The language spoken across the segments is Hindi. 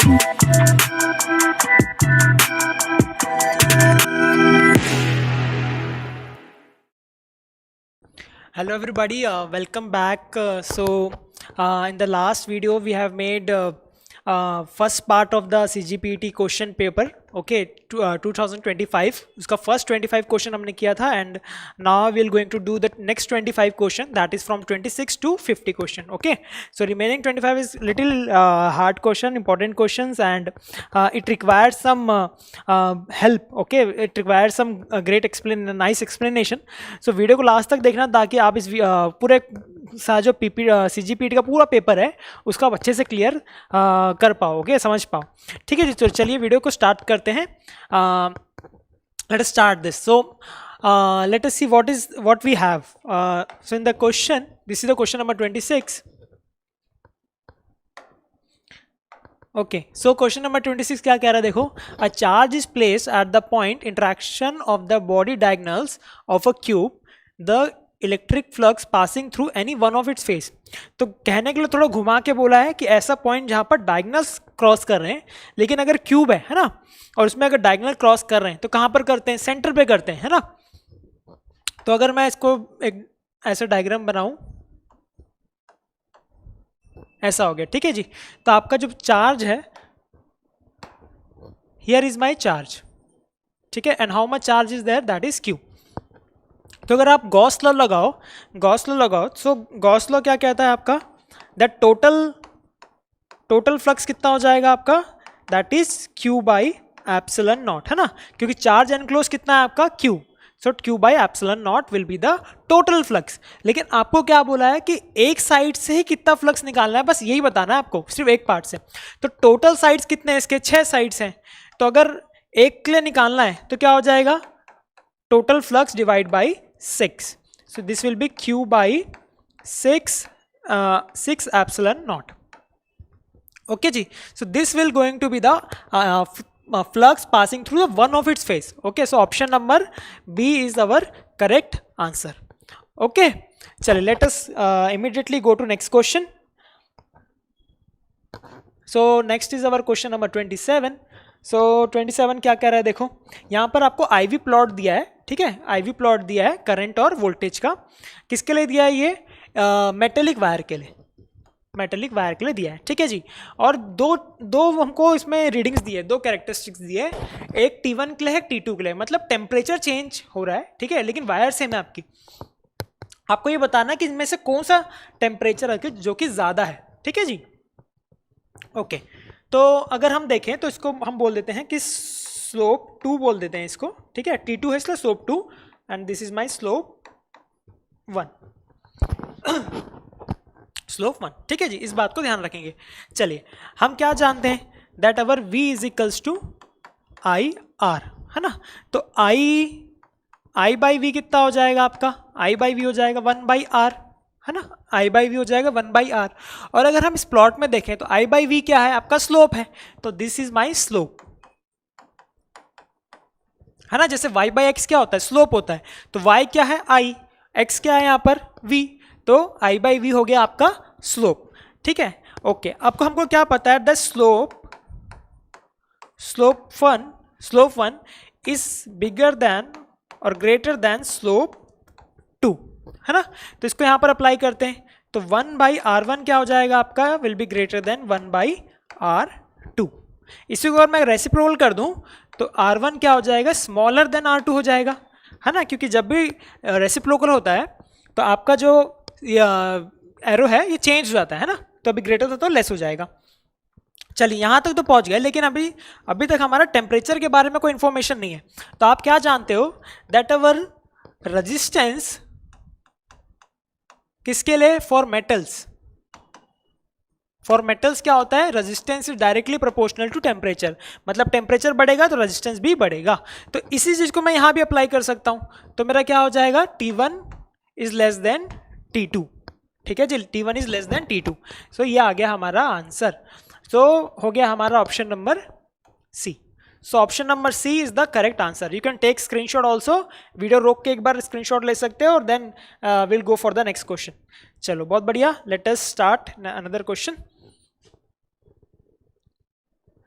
Hello everybody, welcome back. In the last video we have made first part of the CGPT question paper, okay, 2025. उसका first 25 question हमने किया था, and now we'll going to do the next 25 question, that is from 26 to 50 question, okay. So remaining 25 is little hard question, important questions, and it requires some help, okay. It requires some nice explanation. So video को लास्ट तक देखना ताकि आप इस पूरे सा जो CGPT का पूरा पेपर है उसका आप अच्छे से क्लियर कर पाओ, ओके, समझ पाओ, ठीक है जी। तो चलिए वीडियो को स्टार्ट करते हैं। Late us start this. So let us see what we have. So in the question, this is the question number 26. Okay, so question number 26 क्या कह रहा है, देखो, a charge is placed at the point interaction of the body diagonals of a cube, the electric flux passing through any one of its face. तो कहने के लिए थोड़ा घुमा के बोला है कि ऐसा पॉइंट जहां पर डायगोनल्स क्रॉस कर रहे हैं, लेकिन अगर क्यूब है ना, और उसमें अगर डायगोनल क्रॉस कर रहे हैं तो कहां पर करते हैं, सेंटर पे करते हैं, है ना। तो अगर मैं इसको एक ऐसा डायग्राम बनाऊं, ऐसा हो गया, ठीक है जी। तो आपका जो चार्ज है, हियर इज माई चार्ज, ठीक है, and how much charge is there, that is Q. तो अगर आप गॉस लॉ लगाओ, सो गॉस लॉ क्या कहता है आपका, दैट टोटल फ्लक्स कितना हो जाएगा आपका, that is Q by epsilon not, है ना, क्योंकि चार्ज एनक्लोज कितना है आपका, Q. So Q by epsilon not will be the total flux. लेकिन आपको क्या बोला है कि एक साइड से ही कितना फ्लक्स निकालना है, बस यही बताना है आपको, सिर्फ एक पार्ट से। तो टोटल साइड्स कितने हैं इसके, 6 साइड्स हैं। तो अगर एक के लिए निकालना है तो क्या हो जाएगा, total flux divide by 6. So this will be Q by 6 epsilon naught. Okay जी. So this will going to be the flux passing through the one of its face. Okay. So option number B is our correct answer. Okay. चलिए, let us immediately go to next question. So next is our question number 27. सो 27 क्या कह रहा है, देखो यहाँ पर आपको IV प्लॉट दिया है, ठीक है, IV प्लॉट दिया है करंट और वोल्टेज का। किसके लिए दिया है ये, मेटेलिक वायर के लिए दिया है, ठीक है जी। और दो हमको इसमें रीडिंग्स दिए, 2 कैरेक्टरिस्टिक्स दिए, एक T1 के लिए है, T2 के लिए, मतलब टेम्परेचर चेंज हो रहा है, ठीक है, लेकिन वायर सेम है आपकी। आपको ये बताना है कि इनमें से कौन सा टेम्परेचर है जो कि ज़्यादा है, ठीक है जी। ओके, तो अगर हम देखें तो इसको हम बोल देते हैं कि स्लोप 2 बोल देते हैं इसको, ठीक है, T2 है इसलिए slope 2, and this is my slope 1, slope 1, ठीक है जी। इस बात को ध्यान रखेंगे। चलिए, हम क्या जानते हैं, that our V is equals to I R, है ना। तो I बाई वी कितना हो जाएगा आपका, I बाई वी हो जाएगा 1 बाई आर, है ना, I बाई वी हो जाएगा 1 बाई आर। और अगर हम इस प्लॉट में देखें तो I बाई वी क्या है, आपका स्लोप है, तो दिस इज माई स्लोप, है ना। जैसे y बाई एक्स क्या होता है, स्लोप होता है, तो y क्या है, I, x क्या है यहाँ पर v, तो I बाई वी हो गया आपका स्लोप, ठीक है। ओके, आपको हमको क्या पता है, the slope 1 is bigger than और ग्रेटर देन स्लोप 2, है ना। तो इसको यहां पर अप्लाई करते हैं, तो 1 बाई R1 क्या हो जाएगा आपका, will be greater than 1 by R2। इसी को अगर मैं रेसिप्रोकल कर दूं तो R1 क्या हो जाएगा, स्मॉलर देन R2 हो जाएगा, है ना, क्योंकि जब भी रेसिप्रोकल होता है तो आपका जो एरो है ये चेंज हो जाता है ना, तो अभी ग्रेटर था तो लेस हो जाएगा। चलिए, यहां तक तो पहुंच गए, लेकिन अभी तक हमारा टेम्परेचर के बारे में कोई इंफॉर्मेशन नहीं है। तो आप क्या जानते हो, दैट अवर रेजिस्टेंस किसके लिए, फॉर मेटल्स क्या होता है, resistance is directly proportional to temperature, मतलब टेम्परेचर बढ़ेगा तो रेजिस्टेंस भी बढ़ेगा। तो इसी चीज को मैं यहां भी अप्लाई कर सकता हूं, तो मेरा क्या हो जाएगा, T1 is less than T2, ठीक है जी, T1 is less than T2। So ये आ गया हमारा आंसर। सो हो गया हमारा option number C. So option number C is the correct answer. You can take screenshot also, video रोक के एक बार स्क्रीनशॉट ले सकते हो और then will go for the next question. चलो, बहुत बढ़िया, let us start another question.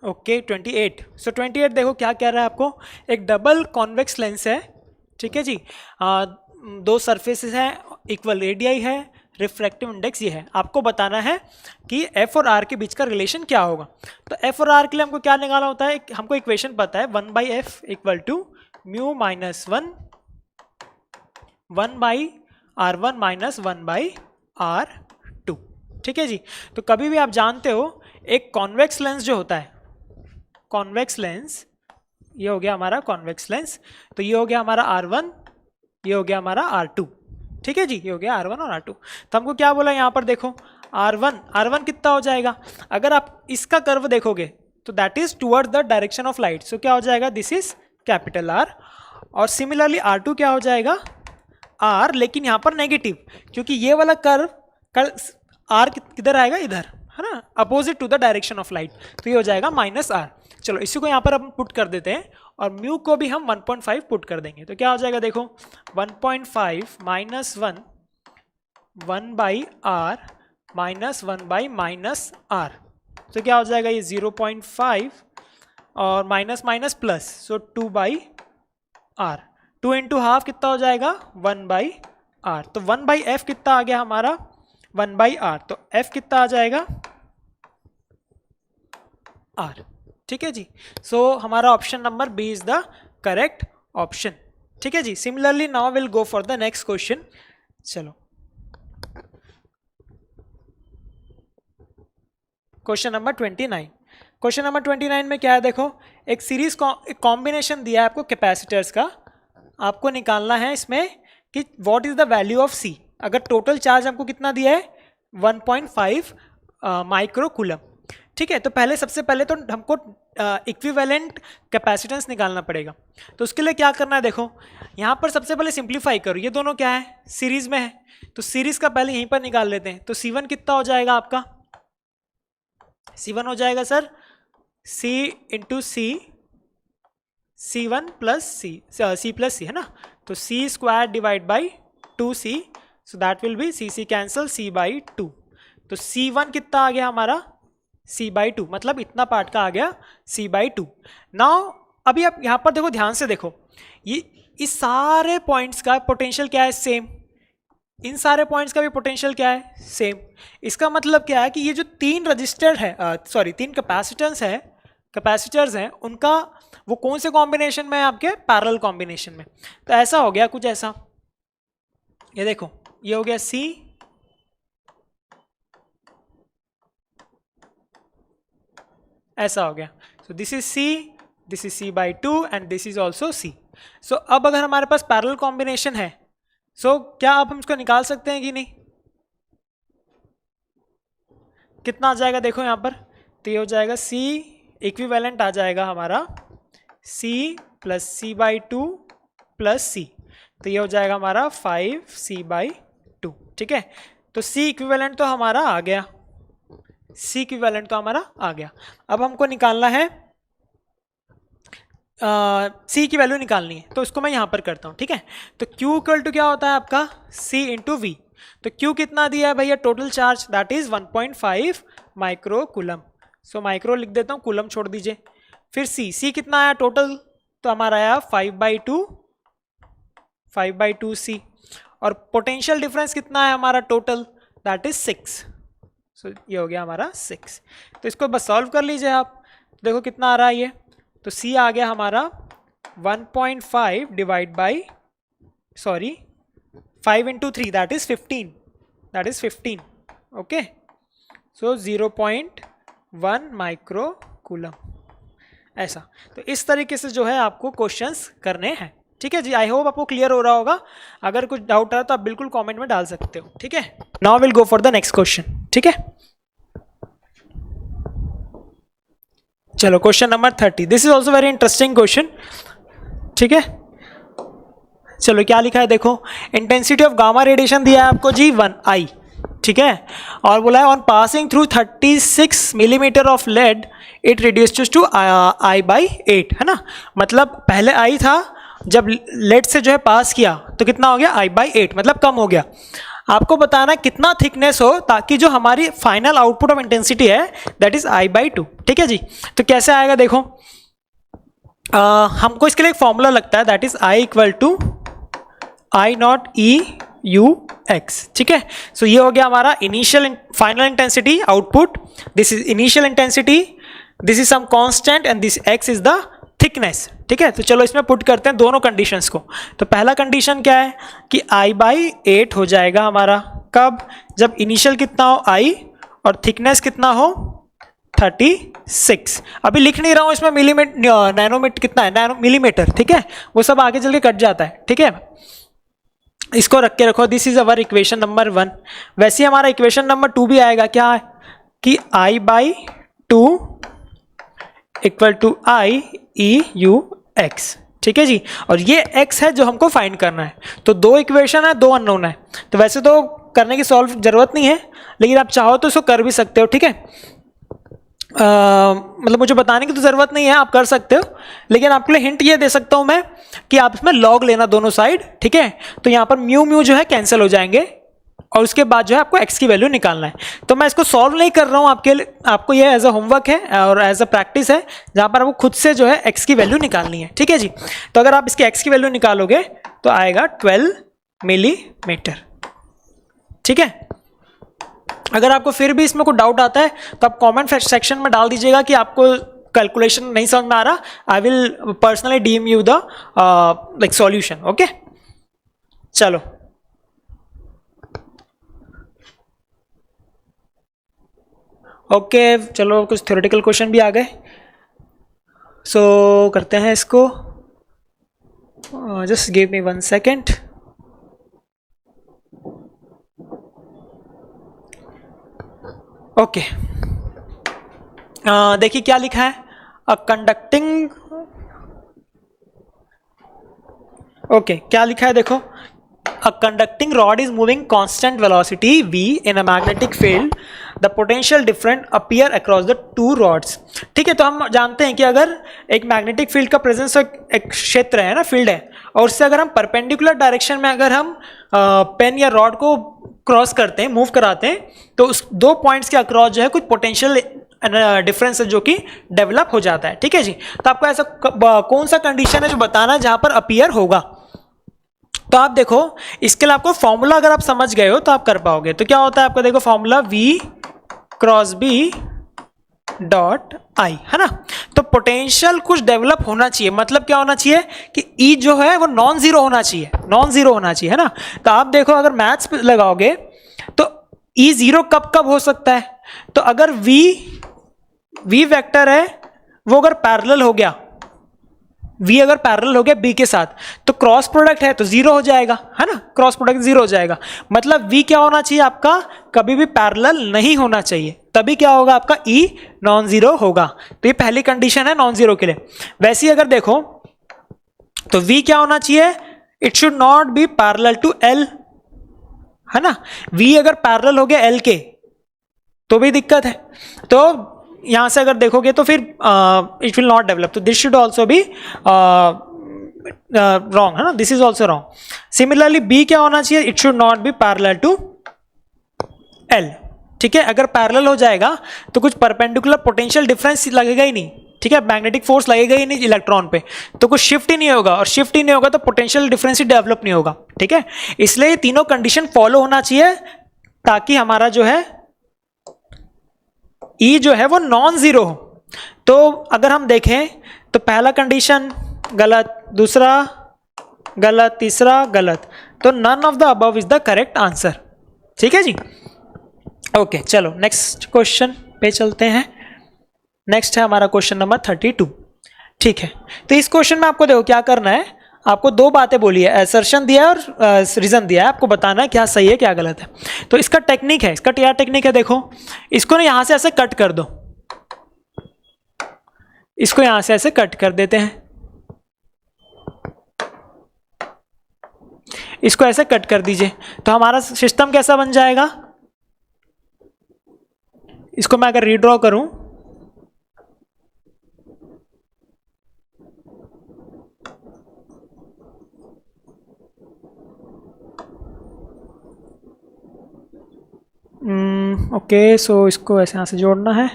Okay 28। So 28 देखो क्या कह रहा है आपको, एक डबल कॉन्वेक्स लेंस है, ठीक है जी, दो सरफेसेस हैं, इक्वल रेडियाई है, रिफ्रैक्टिव इंडेक्स ये है, आपको बताना है कि एफ और आर के बीच का रिलेशन क्या होगा। तो एफ और आर के लिए हमको क्या निकालना होता है, हमको इक्वेशन पता है 1/f equal to mu minus 1/r1 minus 1/r2, ठीक है जी। तो कभी भी आप जानते हो एक कॉन्वेक्स लेंस जो होता है, कॉन्वेक्स लेंस, ये हो गया हमारा कॉन्वेक्स लेंस, तो ये हो गया हमारा R1, ये हो गया हमारा R2, ठीक है जी, ये हो गया R1 और R2। तो हमको क्या बोला यहाँ पर देखो, R1 कितना हो जाएगा, अगर आप इसका कर्व देखोगे तो that is toward the direction of light, so क्या हो जाएगा, दिस इज कैपिटल R। और सिमिलरली R2 क्या हो जाएगा, R, लेकिन यहाँ पर नेगेटिव, क्योंकि ये वाला कर्व R किधर आएगा, इधर है ना, opposite to the direction of light, तो ये हो जाएगा -R। चलो इसी को यहाँ पर हम पुट कर देते हैं और म्यू को भी हम 1.5 पुट कर देंगे, तो क्या हो जाएगा देखो 1.5 माइनस 1/r माइनस 1/-r, तो क्या हो जाएगा ये 0.5 और माइनस माइनस प्लस, सो 2/r, 2 इंटू हाफ कितना हो जाएगा 1/r, तो 1/f कितना आ गया हमारा 1/r, तो f कितना आ जाएगा r, ठीक है जी। सो हमारा option number B is the correct option, ठीक है जी। Similarly now will go for the next question. चलो क्वेश्चन नंबर 29। क्वेश्चन नंबर 29 में क्या है देखो, एक सीरीज कॉम्बिनेशन दिया है आपको कैपेसिटर्स का, आपको निकालना है इसमें कि what is the value of C। अगर टोटल चार्ज हमको कितना दिया है 1.5 माइक्रो कूलम, ठीक है। तो पहले सबसे पहले तो हमको इक्विवेलेंट कैपेसिटेंस निकालना पड़ेगा, तो उसके लिए क्या करना है देखो, यहाँ पर सबसे पहले सिंप्लीफाई करो, ये दोनों क्या है सीरीज में है, तो सीरीज का पहले यहीं पर निकाल लेते हैं। तो C1 कितना हो जाएगा आपका, C1 हो जाएगा sir C into C1 plus C plus C है ना, तो C square divide by 2C, so that will be C cancel C/2, तो C1 कितना आ गया हमारा C/2, मतलब इतना पार्ट का आ गया C/2। नाउ अभी आप यहाँ पर देखो, ध्यान से देखो, ये इस सारे पॉइंट्स का पोटेंशियल क्या है सेम, इन सारे पॉइंट्स का भी पोटेंशियल क्या है सेम। इसका मतलब क्या है कि ये जो तीन रजिस्टर है, तीन कैपेसिटर्स हैं उनका वो कौन से कॉम्बिनेशन में है, आपके पैरेलल कॉम्बिनेशन में। तो ऐसा हो गया कुछ ऐसा, ये देखो ये हो गया C, ऐसा हो गया, सो this is C, this is C/2 and this is also C। सो अब अगर हमारे पास पैरेलल कॉम्बिनेशन है, सो क्या अब हम इसको निकाल सकते हैं कि नहीं, कितना आ जाएगा देखो यहाँ पर, तो ये हो जाएगा C इक्विवेलेंट आ जाएगा हमारा C plus C/2 plus C, तो ये हो जाएगा हमारा 5C/2, ठीक है। तो C इक्विवेलेंट तो हमारा आ गया, C इक्विवेलेंट तो हमारा आ गया। अब हमको निकालना है C की वैल्यू निकालनी है, तो उसको मैं यहाँ पर करता हूँ, ठीक है। तो Q इक्वल टू क्या होता है आपका C इंटू V, तो Q कितना दिया है भैया total charge, that is 1.5 micro coulomb, so micro लिख देता हूँ, कूलम छोड़ दीजिए। फिर C कितना आया टोटल, तो हमारा आया 5/2 C, और पोटेंशियल डिफरेंस कितना है हमारा टोटल, दैट इज 6, सो ये हो गया हमारा 6। तो इसको बस सॉल्व कर लीजिए आप, देखो कितना आ रहा है ये, तो C आ गया हमारा 1.5 divide by 5 into 3 that is 15, okay, so 0.1 micro coulomb, ऐसा। तो इस तरीके से जो है आपको क्वेश्चंस करने हैं, ठीक है जी। आई होप आपको क्लियर हो रहा होगा, अगर कुछ डाउट है तो आप बिल्कुल कमेंट में डाल सकते हो, ठीक है। Now will go for the next question, ठीक है। चलो question number 30, this is also very interesting question, ठीक है। चलो क्या लिखा है देखो, इंटेंसिटी ऑफ गामा रेडिएशन दिया है आपको जी 1I, ठीक है, और बोला है on passing through 36 millimetre of lead it reduces to I/8, है ना, मतलब पहले I था, जब लेड से जो है पास किया तो कितना हो गया I/8, मतलब कम हो गया। आपको बताना है कितना थिकनेस हो ताकि जो हमारी फाइनल आउटपुट ऑफ इंटेंसिटी है दैट इज I/2। ठीक है जी। तो कैसे आएगा देखो, हमको इसके लिए एक फॉर्मूला लगता है that is I = I0 E/U/x। ठीक है, सो ये हो गया हमारा initial final intensity output, this is initial intensity, this is some constant and this x is the thickness. ठीक है, तो चलो इसमें पुट करते हैं दोनों कंडीशंस को। तो पहला कंडीशन क्या है कि I/8 हो जाएगा हमारा, कब, जब इनिशियल कितना हो I और थिकनेस कितना हो 36। अभी लिख नहीं रहा हूं इसमें मिलीमीटर नैनोमीटर कितना है, नैनो मिलीमीटर। ठीक है, वो सब आगे चल के कट जाता है। ठीक है, इसको रख के रखो, this is our equation number 1। वैसे ही हमारा इक्वेशन नंबर 2 भी आएगा, क्या है कि I/2 = I/E/U/x। ठीक है जी, और ये x है जो हमको फाइंड करना है। तो दो इक्वेशन है, दो अननोन है, तो वैसे तो करने की सॉल्व जरूरत नहीं है, लेकिन आप चाहो तो इसको कर भी सकते हो। ठीक है, मतलब मुझे बताने की तो जरूरत नहीं है, आप कर सकते हो, लेकिन आपके लिए हिंट ये दे सकता हूं मैं कि आप इसमें लॉग लेना दोनों साइड। ठीक है, तो यहां पर म्यू म्यू जो है कैंसिल हो जाएंगे और उसके बाद जो है आपको x की वैल्यू निकालना है। तो मैं इसको सॉल्व नहीं कर रहा हूं आपके लिए, आपको ये एज अ होमवर्क है और एज अ प्रैक्टिस है जहां पर आपको खुद से जो है x की वैल्यू निकालनी है। ठीक है जी, तो अगर आप इसकी x की वैल्यू निकालोगे तो आएगा 12 मिलीमीटर। ठीक है, अगर आपको फिर भी इसमें कोई डाउट आता है तो आप कमेंट सेक्शन में डाल दीजिएगा कि आपको कैलकुलेशन नहीं समझ में आ रहा, I will personally DM you the like solution. Okay, चलो ओके चलो कुछ थ्योरेटिकल क्वेश्चन भी आ गए, सो करते हैं इसको। Just give me 1 second. Okay, देखिए क्या लिखा है, अ कंडक्टिंग, ओके क्या लिखा है देखो, a conducting rod is moving constant velocity v in a magnetic field, the potential difference appear across the two rods। ठीक है, तो हम जानते हैं कि अगर एक मैग्नेटिक फील्ड का प्रेजेंस एक क्षेत्र है ना, फील्ड है, और उससे अगर हम परपेंडिकुलर डायरेक्शन में अगर हम पेन या रॉड को क्रॉस करते हैं, मूव कराते हैं, तो उस दो पॉइंट्स के अक्रॉस जो है कुछ पोटेंशियल डिफरेंस है जो कि डेवलप हो जाता है। ठीक है जी, तो आपको ऐसा कौन सा कंडीशन है जो बताना है जहां पर अपीयर होगा। तो आप देखो इसके लिए आपको फॉर्मूला अगर आप समझ गए हो तो आप कर पाओगे। तो क्या होता है आपका देखो फॉर्मूला V×B डॉट आई, है ना। तो पोटेंशियल कुछ डेवलप होना चाहिए, मतलब क्या होना चाहिए कि E जो है वो नॉन जीरो होना चाहिए, नॉन जीरो होना चाहिए, है ना। तो आप देखो अगर मैथ्स लगाओगे तो E जीरो कब कब हो सकता है, तो अगर V वेक्टर है वो अगर पैरेलल हो गया, V अगर पैरेलल हो गया B के साथ, तो क्रॉस प्रोडक्ट है तो जीरो हो जाएगा, है ना, क्रॉस प्रोडक्ट जीरो हो जाएगा। मतलब V क्या होना चाहिए आपका, कभी भी पैरेलल नहीं होना चाहिए, तभी क्या होगा आपका E नॉन जीरो होगा। तो ये पहली कंडीशन है नॉन जीरो के लिए। वैसे ही अगर देखो तो V क्या होना चाहिए, it should not be parallel to L, है ना। V अगर पैरेलल हो गया L के तो भी दिक्कत है। तो यहां से अगर देखोगे तो फिर इट विल नॉट डेवलप, तो this should also be wrong, है ना, this is also wrong. Similarly B क्या होना चाहिए, it should not be parallel to L. ठीक है, अगर पैरेलल हो जाएगा तो कुछ परपेंडिकुलर पोटेंशियल डिफरेंस लगेगा ही नहीं, ठीक है, मैग्नेटिक फोर्स लगेगा ही नहीं इलेक्ट्रॉन पे, तो कुछ शिफ्ट ही नहीं होगा, और शिफ्ट ही नहीं होगा तो पोटेंशियल डिफरेंस ही डेवलप नहीं होगा। ठीक है, इसलिए ये तीनों कंडीशन फॉलो होना चाहिए ताकि हमारा जो है E जो है वो नॉन जीरो हो। तो अगर हम देखें तो पहला कंडीशन गलत, दूसरा गलत, तीसरा गलत, तो none of the above is the correct answer. ठीक है जी, ओके चलो नेक्स्ट क्वेश्चन पे चलते हैं। नेक्स्ट है हमारा क्वेश्चन नंबर 32। ठीक है, तो इस क्वेश्चन में आपको देखो क्या करना है, आपको दो बातें बोली है, असर्शन दिया है और रीजन दिया है, आपको बताना है क्या सही है क्या गलत है। तो इसका टेक्निक है, इसका क्या टेक्निक है देखो, इसको ना यहां से ऐसे कट कर दो, इसको यहां से ऐसे कट कर देते हैं, इसको ऐसे कट कर दीजिए, तो हमारा सिस्टम कैसा बन जाएगा। इसको मैं अगर रीड्रॉ करूं ओके, सो इसको ऐसे यहाँ से जोड़ना है,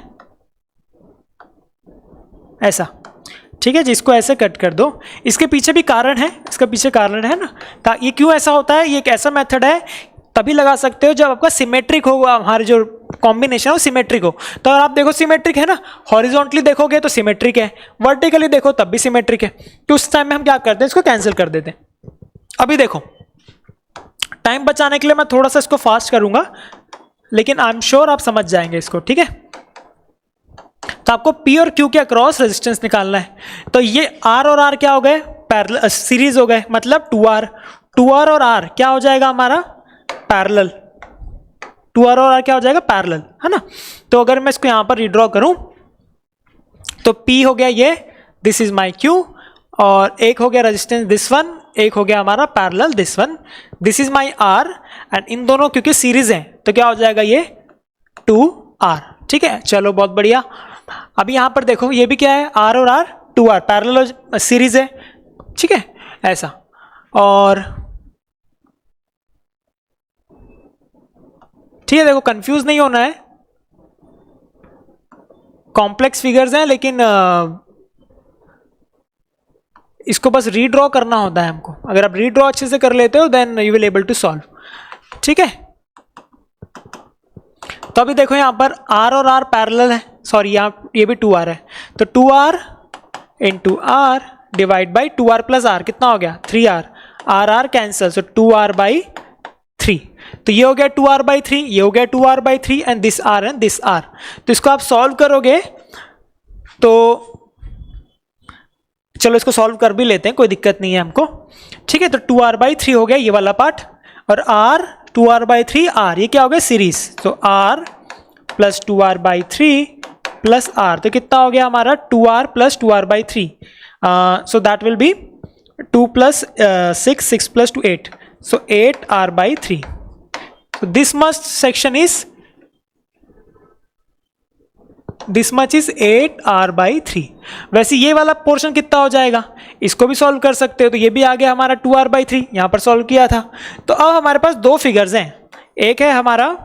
ऐसा, ठीक है जी। इसको ऐसे कट कर दो। इसके पीछे भी कारण है, इसके पीछे कारण है ना। ये क्यों ऐसा होता है, ये एक ऐसा मेथड है, तभी लगा सकते हो जब आपका सिमेट्रिक हो, हमारे जो कॉम्बिनेशन है वो सिमेट्रिक हो। तो अगर आप देखो सिमेट्रिक है ना, हॉरिजॉन्टली देखोगे तो सिमेट्रिक है, वर्टिकली देखो तब भी सिमेट्रिक है, तो उस टाइम में हम क्या करते हैं, इसको कैंसिल कर देते हैं। अभी देखो, टाइम बचाने के लिए मैं थोड़ा सा इसको फास्ट करूंगा, लेकिन आई एम श्योर आप समझ जाएंगे इसको, ठीक है। तो आपको P और Q के अक्रॉस रेजिस्टेंस निकालना है। तो ये R और R क्या हो गए, पैरेलल सीरीज हो गए, मतलब 2R और R क्या हो जाएगा हमारा, पैरेलल। 2R और R क्या हो जाएगा, पैरेलल, है ना। तो अगर मैं इसको यहां पर रीड्रॉ करूं तो P हो गया ये, दिस इज माई Q, और एक हो गया रेजिस्टेंस दिस वन, एक हो गया हमारा parallel this one, this is my R, and in दोनों क्योंकि सीरीज है तो क्या हो जाएगा ये 2R, ठीक है। चलो बहुत बढ़िया। अभी यहां पर देखो ये भी क्या है, R और R 2R पैरेलल सीरीज है, ठीक है, ऐसा। और ठीक है, देखो कंफ्यूज नहीं होना है, कॉम्प्लेक्स फिगर्स हैं, लेकिन इसको बस रीड्रॉ करना होता है हमको। अगर आप रीड्रॉ अच्छे से कर लेते हो then you will able to solve, ठीक है। तो अभी देखो यहां पर R और R पैरेलल है, सॉरी यहाँ ये भी 2R है, तो 2R into R divide by 2R plus R कितना हो गया, 3R, R cancel, so 2R by 3। तो ये हो गया 2R बाई 3, ये हो गया 2R by 3, and this R। तो इसको आप सॉल्व करोगे तो चलो इसको सॉल्व कर भी लेते हैं, कोई दिक्कत नहीं है हमको, ठीक है। तो 2R बाई 3 हो गया ये वाला पार्ट, और R 2R बाई 3 R, ये क्या हो गया सीरीज, तो R plus 2R by 3 plus R, तो कितना हो गया हमारा 2R plus 2R by 3, so that will be 2 plus 6 plus 2 8, so 8R by 3. So this much is 8R by 3. वैसे ये वाला पोर्शन कितना हो जाएगा, इसको भी सॉल्व कर सकते हो, तो ये भी आ गया हमारा 2R by 3, यहां पर सॉल्व किया था। तो अब हमारे पास दो फिगर्स हैं, एक है हमारा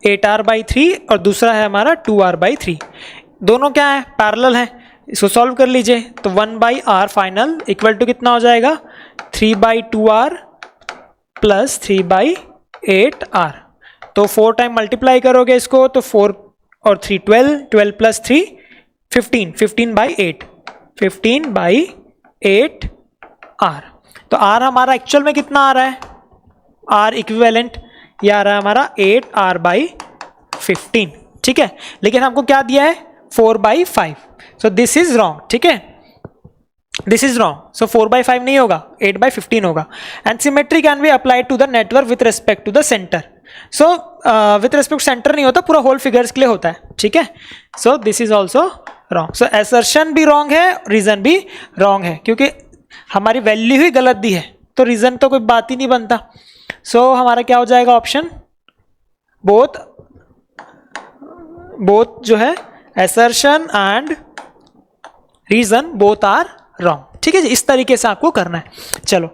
8R by 3 और दूसरा है हमारा 2R by 3। दोनों क्या है, पैरेलल है, इसको सॉल्व कर लीजिए। तो 1/r फाइनल इक्वल टू कितना हो जाएगा, 3/2r प्लस 3/8r। तो 4 टाइम मल्टीप्लाई करोगे इसको तो 4 और 3 12 प्लस 3 15, 15/8 15/8r। तो r हमारा एक्चुअल में कितना आ रहा है, r इक्विवेलेंट ये आ रहा है हमारा 8r/15, ठीक है। लेकिन हमको क्या दिया है 4/5, सो दिस इज रॉन्ग, ठीक है, दिस इज रॉन्ग। सो 4/5 नहीं होगा, 8/15 होगा। And symmetry can be applied to the network with respect to the centre. So with respect centre नहीं होता, पूरा होल फिगर्स के लिए होता है, ठीक है। So this is also wrong. So assertion भी रॉन्ग है, रीजन भी रॉन्ग है, क्योंकि हमारी वैल्यू ही गलत दी है, तो रीजन तो कोई बात ही नहीं बनता। सो हमारा क्या हो जाएगा ऑप्शन, बोथ जो है assertion and reason both are wrong, ठीक है जी। इस तरीके से आपको करना है। चलो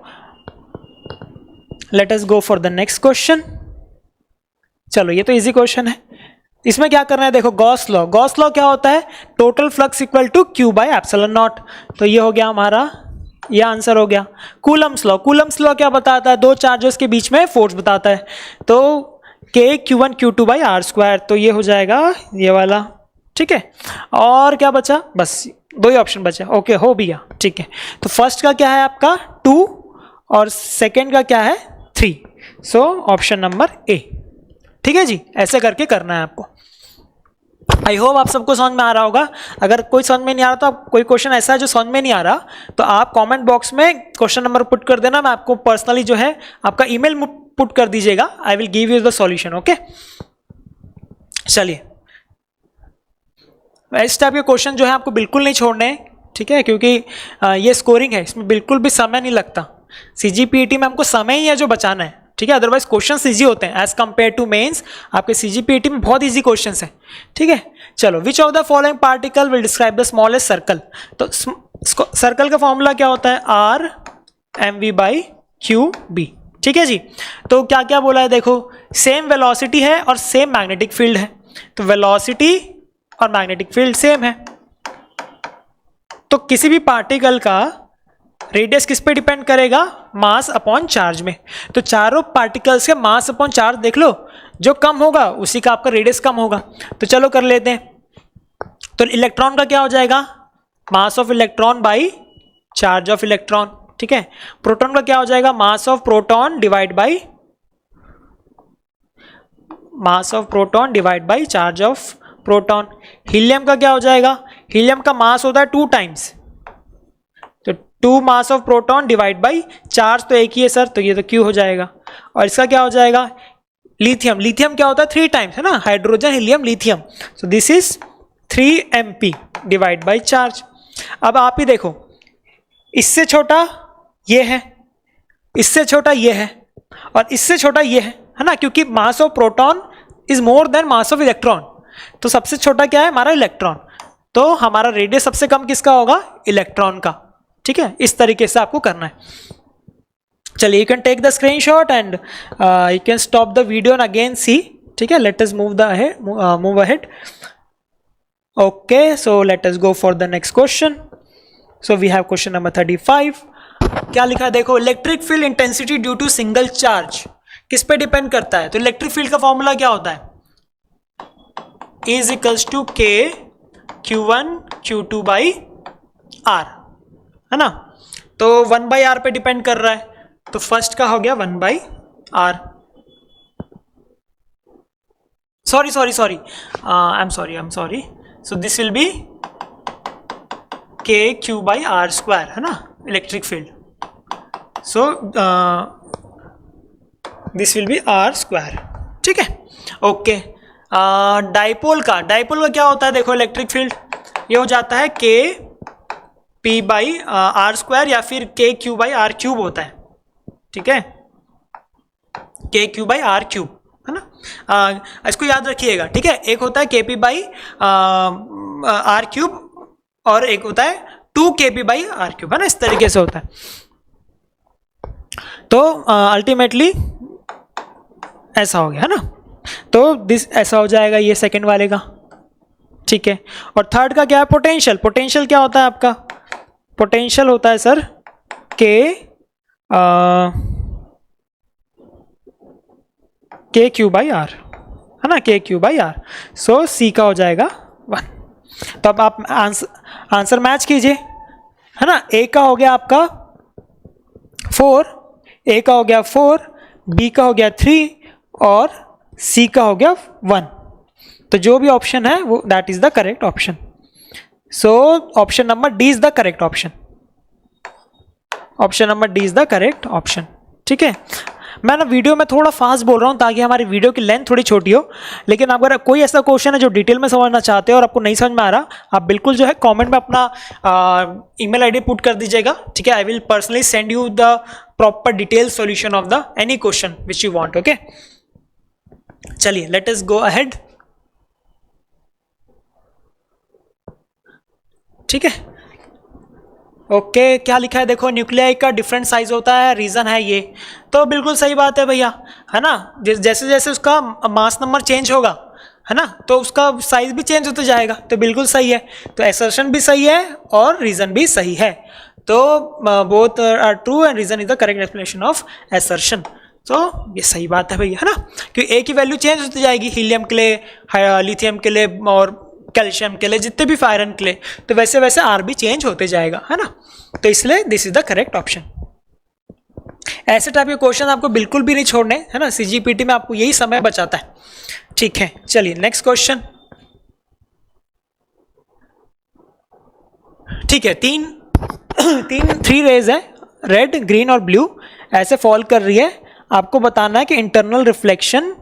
let us go for the next question। चलो ये तो इजी क्वेश्चन है, इसमें क्या करना है, देखो गॉस लॉ क्या होता है, total flux equal to Q by epsilon naught. तो ये हो गया हमारा, ये आंसर हो गया। कूलम्स लॉ क्या बताता है, दो चार्जेस के बीच में फोर्स बताता है, तो K Q1 Q2 by r², तो ये हो जाएगा ये वाला, ठीक है। और क्या बचा, बस दो ही ऑप्शन बचा, ओके हो भी गया, ठीक है। तो फर्स्ट का क्या है आपका 2 और सेकंड का क्या है 3, सो ऑप्शन नंबर ए, ठीक है जी। ऐसे करके करना है आपको। आई होप आप सबको समझ में आ रहा होगा। अगर कोई समझ में नहीं आ रहा तो आप, कोई क्वेश्चन ऐसा है जो समझ में नहीं आ रहा तो आप कमेंट बॉक्स में क्वेश्चन नंबर पुट कर देना, मैं आपको पर्सनली जो है आपका ईमेल पुट कर दीजिएगा, आई will give you the solution, okay. चलिए इस टाइप के क्वेश्चन जो है आपको बिल्कुल नहीं छोड़ने हैं, ठीक है, क्योंकि ये स्कोरिंग है, इसमें बिल्कुल भी समय नहीं लगता। CGPET में हमको समय ही है जो बचाना है, ठीक है, अदरवाइज क्वेश्चन इजी होते हैं एज कंपेयर टू मेंस। आपके CGPET में बहुत इजी क्वेश्चंस हैं, ठीक है। चलो, which of the following particle will describe the smallest circle. तो सर्कल का फॉर्मूला क्या होता है, R mv/qb, ठीक है जी। तो क्या क्या बोला है देखो, सेम वेलोसिटी है और सेम मैग्नेटिक फील्ड है, तो वेलोसिटी और मैग्नेटिक फील्ड सेम है। तो किसी भी पार्टिकल का रेडियस किस पे डिपेंड करेगा, मास अपॉन चार्ज में। तो चारों पार्टिकल्स के मास अपॉन चार्ज देख लो, जो कम होगा उसी का आपका रेडियस कम होगा। तो चलो कर लेते हैं। तो इलेक्ट्रॉन का क्या हो जाएगा, mass of electron by charge of electron, ठीक है। प्रोटॉन का क्या हो जाएगा, mass of proton divide by charge of proton. Helium का क्या हो जाएगा, हीलियम का मास होता है 2 टाइम्स, तो 2 mass of proton divide by charge तो एक ही है सर, तो ये तो Q हो जाएगा। और इसका क्या हो जाएगा, लिथियम, लिथियम क्या होता है 3 टाइम्स है ना, hydrogen helium lithium, so this is 3 MP divide by charge. अब आप ही देखो, इससे छोटा ये है, इससे छोटा ये है, और इससे छोटा ये है ना, क्योंकि mass of proton is more then mass of electron. तो सबसे छोटा क्या है हमारा इलेक्ट्रॉन, तो हमारा रेडियस सबसे कम किसका होगा, इलेक्ट्रॉन का, ठीक है। इस तरीके से आपको करना है। चलिए, you can take the screenshot and you can stop the video and again see, ठीक है। Let us move ahead. Okay, so let us go for the next question. So we have question number 35। क्या लिखा है देखो, electric field intensity due to single charge किस पे डिपेंड करता है। तो इलेक्ट्रिक फील्ड का फॉर्मूला क्या होता है, is equals to K Q1 Q2 by R, है ना। तो 1 बाई R पे डिपेंड कर रहा है, तो फर्स्ट का हो गया 1 by R, sorry I am sorry, so this will be K Q by R square, है ना, electric field. So this will be R square, ठीक है। ओके, डाइपोल का क्या होता है देखो, इलेक्ट्रिक फील्ड ये हो जाता है K P by R square या फिर K Q by R cube होता है, ठीक है, K Q by R cube, है ना। इसको याद रखिएगा, ठीक है। एक होता है Kp बाई R क्यूब और एक होता है 2Kp बाई R क्यूब, है ना, इस तरीके से होता है। तो अल्टीमेटली ऐसा हो गया, है ना। तो दिस ऐसा हो जाएगा ये सेकंड वाले का, ठीक है। और थर्ड का क्या है, पोटेंशियल। पोटेंशियल क्या होता है आपका, पोटेंशियल होता है sir K Q by R, है ना, K Q by R। So C का हो जाएगा 1। तो अब आप आंसर मैच कीजिए, है ना। A का हो गया आपका 4, A का हो गया 4, B का हो गया 3 और C का हो गया 1। तो जो भी ऑप्शन है वो that is the correct option. So option number D is the correct option, option number D is the correct option, ठीक है। मैं ना वीडियो में थोड़ा फास्ट बोल रहा हूँ ताकि हमारी वीडियो की लेंथ थोड़ी छोटी हो, लेकिन अगर कोई ऐसा क्वेश्चन है जो डिटेल में समझना चाहते हो और आपको नहीं समझ में आ रहा, आप बिल्कुल जो है कमेंट में अपना ईमेल आईडी पुट कर दीजिएगा, ठीक है। I will personally send you the proper detail solution of the any question which you want, okay. चलिए, लेट अस गो अहेड, ठीक है। ओके, क्या लिखा है देखो, न्यूक्लियाई का डिफरेंट साइज होता है, रीजन है ये। तो बिल्कुल सही बात है भैया, है ना। जैसे जैसे उसका मास नंबर चेंज होगा, है ना, तो उसका साइज भी चेंज होता जाएगा, तो बिल्कुल सही है। तो एसर्शन भी सही है और रीजन भी सही है, तो both are true and reason is the correct explanation of assertion. तो ये सही बात है भैया, है ना, क्योंकि ए की वैल्यू चेंज होती जाएगी, हीलियम के लिए, लिथियम के लिए और कैल्शियम के लिए, जितने भी आयरन के लिए, तो वैसे वैसे आर भी चेंज होते जाएगा, है ना। तो इसलिए this is the correct option. ऐसे टाइप के क्वेश्चन आपको बिल्कुल भी नहीं छोड़ने, है ना, सीजीपीटी में आपको यही समय बचाता है, ठीक है। चलिए नेक्स्ट क्वेश्चन, ठीक है। 3 रेज है, रेड, ग्रीन और ब्लू, ऐसे फॉल कर रही है। आपको बताना है कि internal reflection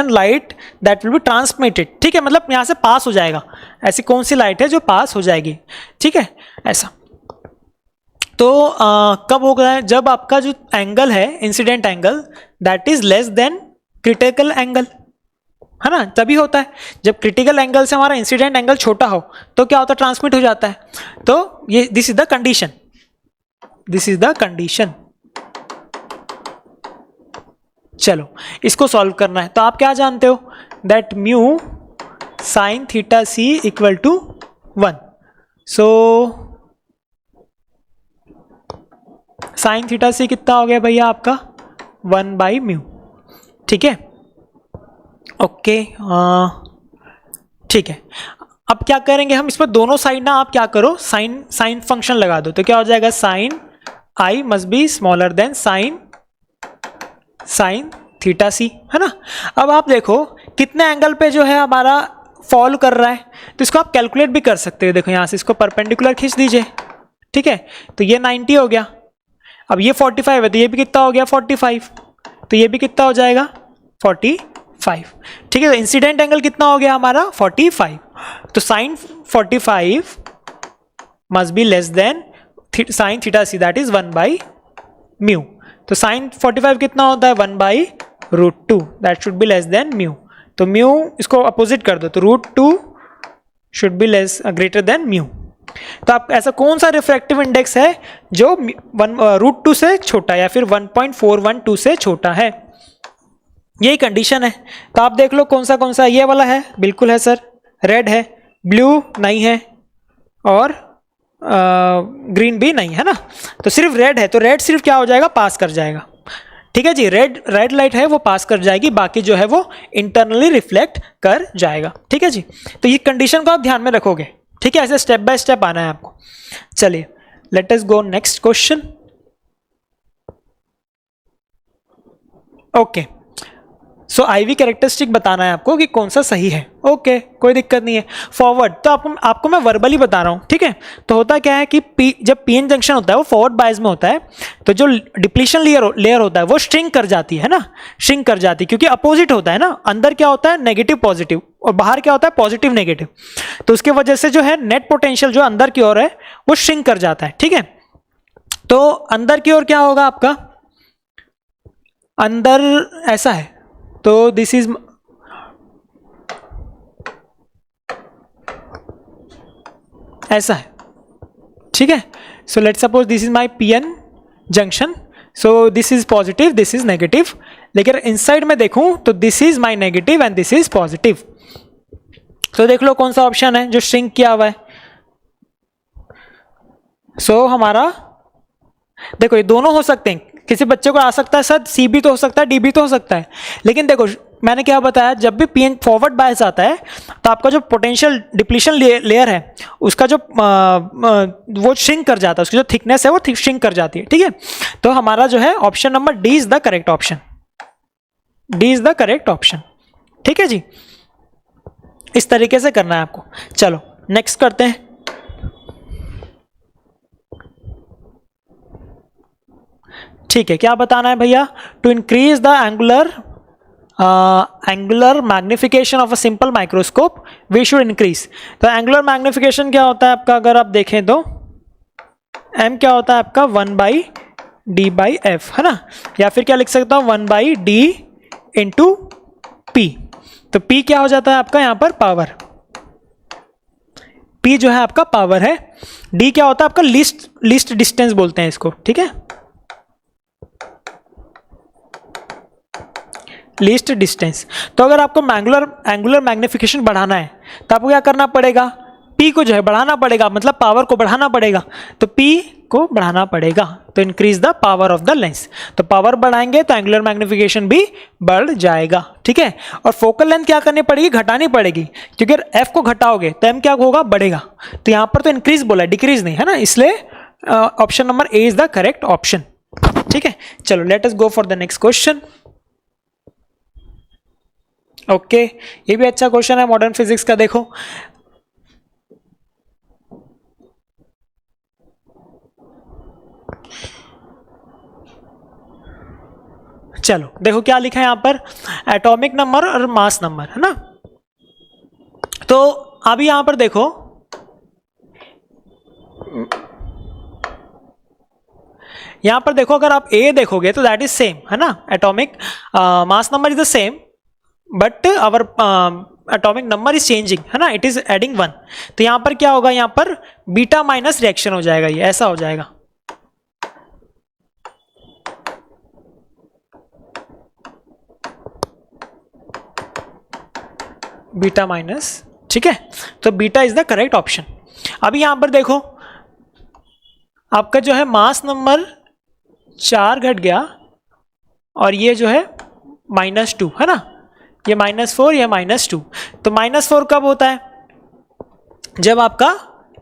light that will be transmitted, ठीक है, मतलब यहां से पास हो जाएगा। ऐसी कौन सी लाइट है जो पास हो जाएगी, ठीक है, ऐसा। तो कब होगा, जब आपका जो एंगल है, incident angle, that is less than critical angle, है ना, तभी होता है। जब क्रिटिकल एंगल से हमारा इंसिडेंट एंगल छोटा हो तो क्या होता है, ट्रांसमिट हो जाता है। तो ये दिस इज द कंडीशन, चलो इसको सॉल्व करना है, तो आप क्या जानते हो that mu sine theta c equal to 1। So sine theta c कितना हो गया भैया आपका 1 बाई म्यू, ठीक है। ओके ठीक है, अब क्या करेंगे हम, इस पर दोनों साइड ना आप क्या करो साइन फंक्शन लगा दो, तो क्या हो जाएगा sine i must be smaller than sine theta c, है ना। अब आप देखो कितने एंगल पे जो है हमारा फॉल कर रहा है, तो इसको आप कैलकुलेट भी कर सकते हो। देखो यहाँ से इसको परपेंडिकुलर खींच दीजिए, ठीक है, तो ये 90 हो गया। अब ये 45 है तो ये भी कितना हो गया 45, तो ये भी कितना हो जाएगा 45, ठीक है। तो इंसिडेंट एंगल कितना हो गया हमारा 45, तो sine 45 must be less than sine theta C that is 1 by mu. तो साइन 45 कितना होता है 1 by √2, that should be less than mu. तो म्यू इसको अपोजिट कर दो, तो √2 should be less greater than mu. तो आप ऐसा कौन सा रिफ्रैक्टिव इंडेक्स है जो √2 से छोटा या फिर 1.412 से छोटा है, यही कंडीशन है। तो आप देख लो कौन सा ये वाला है, बिल्कुल है सर, रेड है, ब्लू नहीं है और ग्रीन भी नहीं है ना, तो सिर्फ रेड है, तो रेड सिर्फ क्या हो जाएगा पास कर जाएगा, ठीक है जी। रेड लाइट है वो पास कर जाएगी, बाकी जो है वो इंटरनली रिफ्लेक्ट कर जाएगा, ठीक है जी। तो ये कंडीशन को आप ध्यान में रखोगे, ठीक है, ऐसे स्टेप बाय स्टेप आना है आपको। चलिए let us go next question. Okay, so IV characteristic बताना है आपको कि कौन सा सही है। ओके कोई दिक्कत नहीं है। फॉरवर्ड तो आपको मैं वर्बली बता रहा हूँ, ठीक है। तो होता क्या है कि जब पीएन जंक्शन होता है वो फॉरवर्ड बायस में होता है, तो जो डिप्लीशन लेयर होता है वो श्रिंक कर जाती है ना, श्रिंक कर जाती है, क्योंकि अपोजिट होता है ना, अंदर क्या होता है नेगेटिव पॉजिटिव और बाहर क्या होता है पॉजिटिव नेगेटिव, तो उसकी वजह से जो है नेट पोटेंशियल जो अंदर की ओर है वो श्रिंक कर जाता है, ठीक है। तो अंदर की ओर क्या होगा आपका, अंदर ऐसा है, तो दिस इज ऐसा है, ठीक है। So let's suppose this is my PN junction, so this is positive this is negative, लेकिन इनसाइड में देखूं तो this is my negative and this is positive. तो देख लो कौन सा ऑप्शन है जो श्रिंक किया हुआ है। सो हमारा देखो ये दोनों हो सकते हैं, किसी बच्चे को आ सकता है सर सी भी तो हो सकता है डी भी तो हो सकता है, लेकिन देखो मैंने क्या बताया, जब भी पीएन फॉरवर्ड बायस आता है तो आपका जो पोटेंशियल डिप्लीशन लेयर है उसका जो वो श्रिंक कर जाता है, उसकी जो थिकनेस है वो श्रिंक कर जाती है, ठीक है। तो हमारा जो है option number D is the correct option, D is the correct option, ठीक है जी। इस तरीके से करना है आपको। चलो नेक्स्ट करते हैं। ठीक है, क्या बताना है भैया, to increase the angular magnification of a simple microscope we should increase. तो एंगुलर मैग्निफिकेशन क्या होता है आपका, अगर आप देखें तो m क्या होता है आपका 1/d/f, है ना, या फिर क्या लिख सकता हूं 1/d इंटू p। तो p क्या हो जाता है आपका यहां पर पावर, p जो है आपका पावर है, d क्या होता है आपका लीस्ट डिस्टेंस बोलते हैं इसको, ठीक है, लीस्ट डिस्टेंस। तो अगर आपको एंगुलर मैग्निफिकेशन बढ़ाना है तो आपको क्या करना पड़ेगा, P को जो है बढ़ाना पड़ेगा, मतलब पावर को बढ़ाना पड़ेगा, तो P को बढ़ाना पड़ेगा, तो increase the power of the lens. तो पावर बढ़ाएंगे तो एंगुलर मैग्निफिकेशन भी बढ़ जाएगा, ठीक है। और फोकल लेंथ क्या करनी पड़ेगी, घटानी पड़ेगी, क्योंकि अगर F को घटाओगे तो M क्या होगा, बढ़ेगा। तो यहां पर तो इंक्रीज बोला है, डिक्रीज नहीं, है ना, इसलिए option number A is the correct option, ठीक है। चलो let us go for the next question. Okay ये भी अच्छा क्वेश्चन है मॉडर्न फिजिक्स का। देखो चलो देखो क्या लिखा है यहां पर, एटॉमिक नंबर और मास नंबर, है ना। तो अभी यहां पर देखो अगर आप ए देखोगे तो दैट इज सेम, है ना, atomic mass number is the same but our atomic number is changing, है ना, इट इज एडिंग 1। तो यहां पर क्या होगा, यहां पर बीटा माइनस रिएक्शन हो जाएगा, ये ऐसा हो जाएगा। बीटा माइनस, ठीक है। तो beta is the correct option. अभी यहां पर देखो आपका जो है मास नंबर 4 घट गया और ये जो है -2 है ना, ये -4 या -2। तो -4 कब होता है? जब आपका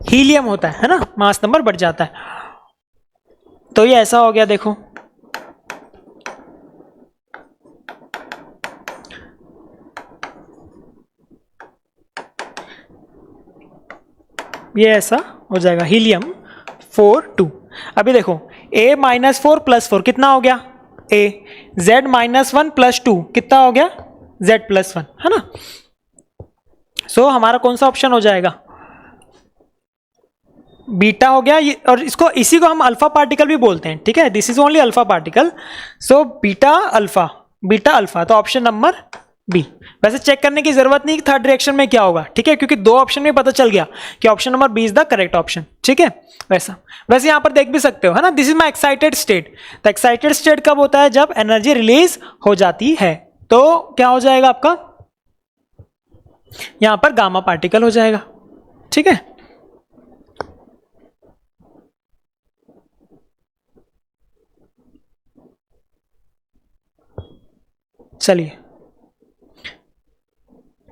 हीलियम होता है ना, मास नंबर बढ़ जाता है। तो ये ऐसा हो गया, देखो ये ऐसा हो जाएगा, हीलियम 4 2। अभी देखो A -4 + 4 कितना हो गया A, Z -1 + 2 कितना हो गया Z +1, है ना। सो हमारा कौन सा ऑप्शन हो जाएगा? बीटा हो गया ये, और इसको इसी को हम अल्फा पार्टिकल भी बोलते हैं, ठीक है। This is only alpha particle, so beta alpha, तो ऑप्शन नंबर बी। वैसे चेक करने की जरूरत नहीं थर्ड डायरेक्शन में क्या होगा, ठीक है, क्योंकि दो ऑप्शन में पता चल गया कि option number B is the correct option, ठीक है। वैसे यहां पर देख भी सकते हो, है ना, this is my excited state. तो एक्साइटेड स्टेट कब होता है? जब एनर्जी रिलीज हो जाती है। तो क्या हो जाएगा आपका? यहां पर गामा पार्टिकल हो जाएगा, ठीक है। चलिए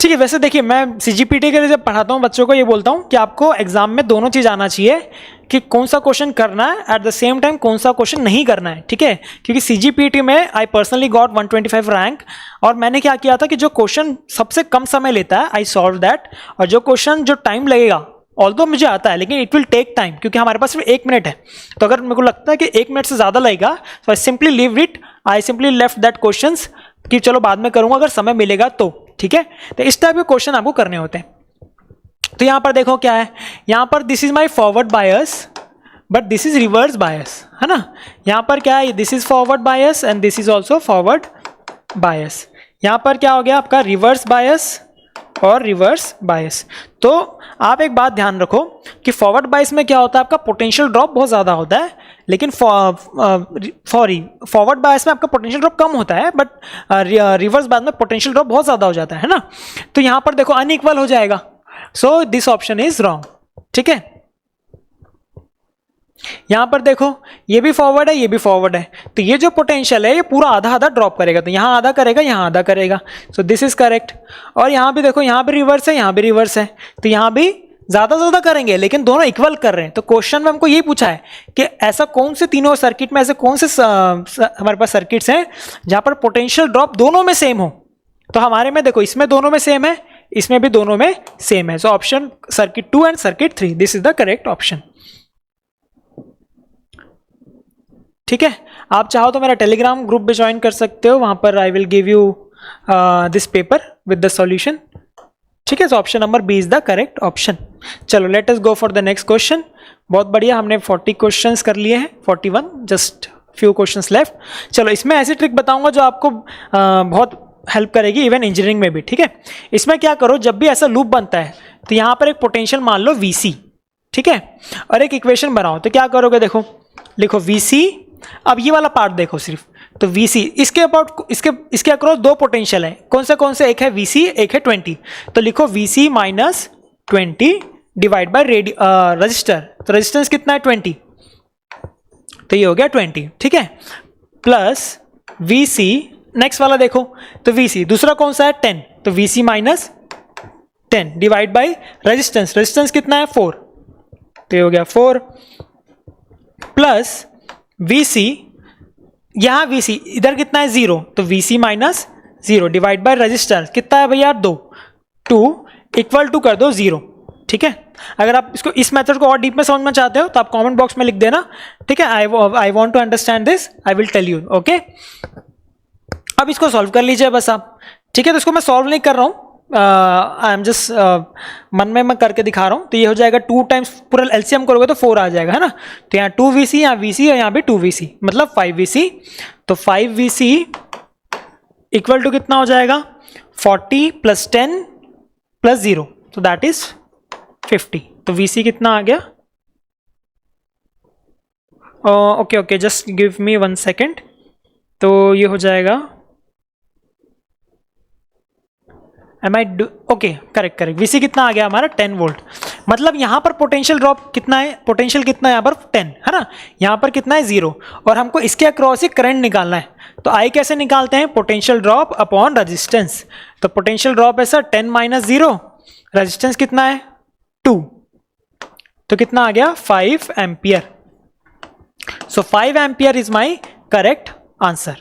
ठीक है। वैसे देखिए, मैं सीजीपीटी के लिए जब पढ़ाता हूँ बच्चों को ये बोलता हूँ कि आपको एग्जाम में दोनों चीज आना चाहिए, कि कौन सा क्वेश्चन करना है, एट द सेम टाइम कौन सा क्वेश्चन नहीं करना है, ठीक है। क्योंकि सीजीपीटी में आई पर्सनली गॉट 125 रैंक, और मैंने क्या किया था कि जो क्वेश्चन सबसे कम समय लेता है आई सॉल्व दैट, और जो क्वेश्चन जो टाइम लगेगा, ऑल्दो मुझे आता है लेकिन इट विल टेक टाइम, क्योंकि हमारे पास सिर्फ 1 मिनट है। तो अगर मेरे को लगता है कि 1 मिनट से ज्यादा लगेगा, तो I simply leave it, I simply left that question कि चलो बाद में करूंगा अगर समय मिलेगा तो, ठीक है। तो इस टाइप के क्वेश्चन आपको करने होते हैं। तो यहां पर देखो क्या है, यहां पर this is my forward bias but this is reverse bias, है ना। यहां पर क्या है, this is forward bias and this is also forward bias. यहां पर क्या हो गया आपका, रिवर्स बायस और रिवर्स बायस। तो आप एक बात ध्यान रखो कि फॉरवर्ड बायस में क्या होता है, आपका पोटेंशियल ड्रॉप बहुत ज्यादा होता है, लेकिन फॉरवर्ड बायस में आपका पोटेंशियल ड्रॉप कम होता है, बट रिवर्स बायस में पोटेंशियल ड्रॉप बहुत ज्यादा हो जाता है ना। तो यहां पर देखो अनइक्वल हो जाएगा, so this option is wrong, ठीक है। यहां पर देखो ये भी फॉरवर्ड है, ये भी फॉरवर्ड है, तो ये जो पोटेंशियल है ये पूरा आधा आधा ड्रॉप करेगा, तो यहां आधा करेगा, यहां आधा करेगा, सो दिस इज करेक्ट। और यहां भी देखो, यहां भी रिवर्स है, यहां भी रिवर्स है, तो यहां भी ज्यादा करेंगे लेकिन दोनों इक्वल कर रहे हैं। तो क्वेश्चन में हमको यही पूछा है कि ऐसा कौन से तीनों सर्किट में, ऐसे कौन से हमारे पास सर्किट्स हैं जहां पर पोटेंशियल ड्रॉप दोनों में सेम हो। तो हमारे में देखो, इसमें दोनों में सेम है, इसमें भी दोनों में सेम है, so option circuit 2 and circuit 3, this is the correct option, ठीक है। आप चाहो तो मेरा टेलीग्राम ग्रुप भी ज्वाइन कर सकते हो, वहां पर I will give you this paper with the solution, ठीक है। तो option number B is the correct option. चलो let us go for the next question. बहुत बढ़िया, हमने 40 क्वेश्चंस कर लिए हैं, 41, जस्ट फ्यू क्वेश्चंस लेफ्ट। चलो इसमें ऐसी ट्रिक बताऊंगा जो आपको बहुत हेल्प करेगी इवन इंजीनियरिंग में भी, ठीक है। इसमें क्या करो, जब भी ऐसा लूप बनता है तो यहां पर एक पोटेंशियल मान लो VC, ठीक है, और एक इक्वेशन बनाओ। तो क्या करोगे, देखो लिखो VC, अब ये वाला पार्ट देखो सिर्फ, तो VC इसके अबाउट, इसके अक्रॉस दो पोटेंशियल है, कौन से एक है VC, एक है 20, तो लिखो VC - 20 डिवाइड बाय रजिस्टर, तो रेजिस्टेंस कितना है 20, तो ये हो गया 20, ठीक है, प्लस VC नेक्स्ट वाला देखो, तो VC दूसरा कौन सा है 10, तो VC - 10 डिवाइड बाय रेजिस्टेंस कितना है 4, तो ये हो गया 4, प्लस VC, यहां VC इधर कितना है 0, तो VC - 0 डिवाइड बाय रेजिस्टेंस कितना है भैया 2 इक्वल टू कर दो 0, ठीक है। अगर आप इसको इस मेथड को और डीप में समझना चाहते हो तो आप कमेंट बॉक्स में लिख देना, ठीक है। I want to understand this, I will tell you, okay. अब इसको सॉल्व कर लीजिए बस आप, ठीक है। तो इसको मैं सॉल्व नहीं कर रहा हूं, आई एम जस्ट मन में मैं करके दिखा रहा हूं। तो ये हो जाएगा 2 टाइम्स, पूरा एलसीएम करोगे तो 4 आ जाएगा, है ना। तो यहाँ 2VC, यहाँ VC और यहाँ भी 2VC, मतलब 5VC। तो 5VC इक्वल टू कितना हो जाएगा 40 + 10 + 0, तो दैट इज 50। तो VC कितना आ गया, okay, just give me 1 second. तो ये हो जाएगा एम आई ओके करेक्ट करेक्ट, वीसी कितना आ गया हमारा 10 वोल्ट। मतलब यहाँ पर पोटेंशियल ड्रॉप कितना है, पोटेंशियल कितना है यहाँ पर 10 है ना, यहाँ पर कितना है 0, और हमको इसके अक्रॉस ही करंट निकालना है। तो आई कैसे निकालते हैं, पोटेंशियल ड्रॉप अपॉन रेजिस्टेंस। तो पोटेंशियल ड्रॉप है सर 10 माइनस 0, रेजिस्टेंस कितना है 2, तो कितना आ गया 5 ampere. So 5 ampere is my correct answer.